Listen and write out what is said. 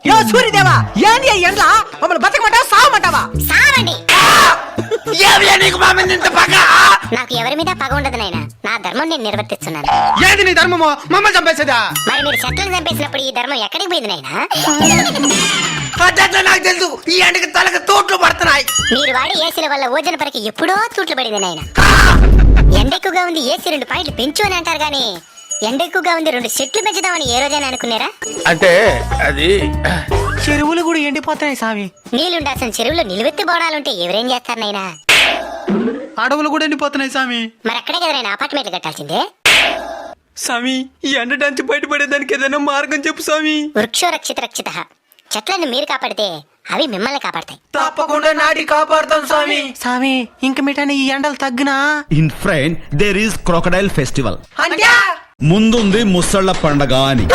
యో సూర్యదేవా ఏంది ఎండ్ల మమ్మల్ని బతకమంటావా సావమంటావా? సావండి. నీకు మా మీద ఇంత పగ? నాకు ఎవరి మీద పగ ఉండదు నాయనా, నా ధర్మం నేను నిర్వర్తిస్తున్నాను. ఏది నీ ధర్మమో? మమ్మల్ని చంపేసేదా? మరి మీరు చెట్లను చంపేసినప్పుడు ఈ ధర్మం ఎక్కడికి పోయింది నాయనా? అట్లా నాకు తెలుసు. ఈ ఎండకి తలకు తోట్లు పడుతున్నాయి. మీరు వాడే ఏసీల వల్ల ఓజన పరికి ఎప్పుడో తూట్లు పడింది నాయనా. ఎండ ఎక్కువగా ఉంది, ఏసీ 2 పాయింట్లు పెంచు అని అంటారు గానీ ఎండ ఎక్కువగా ఉంది 2 చెట్లు పెంచుదామని ఏ రోజైనా అనుకున్నారా? అంటే అది చెరువులు కూడా ఎండిపోతున్నాయి స్వామి. నీళ్ళుండాల్సిన చెరువులో నిలువెత్తి బోడాలుంటే ఎవరేం చేస్తారు నాయనా? అడవులు కూడా ఎండిపోతున్నాయి స్వామి. మరి అక్కడే కదా నాయనా అపార్ట్మెంట్లు కట్టాల్సిందే. స్వామి ఈ ఎండ నుంచి బయటపడేదానికి ఏదైనా మార్గం చెప్పు స్వామి. వృక్షో రక్షిత రక్షిత. చెట్లను మీరు కాపాడితే అవి మిమ్మల్ని కాపాడతాయి. తప్పకుండా నాటి కాపాడుతాం స్వామి. స్వామి ఇంక మిఠాని ఈ ఎండలు తగ్గినా? In front there is crocodile festival. అంటే ముందుంది ముసళ్ళ పండగ అని.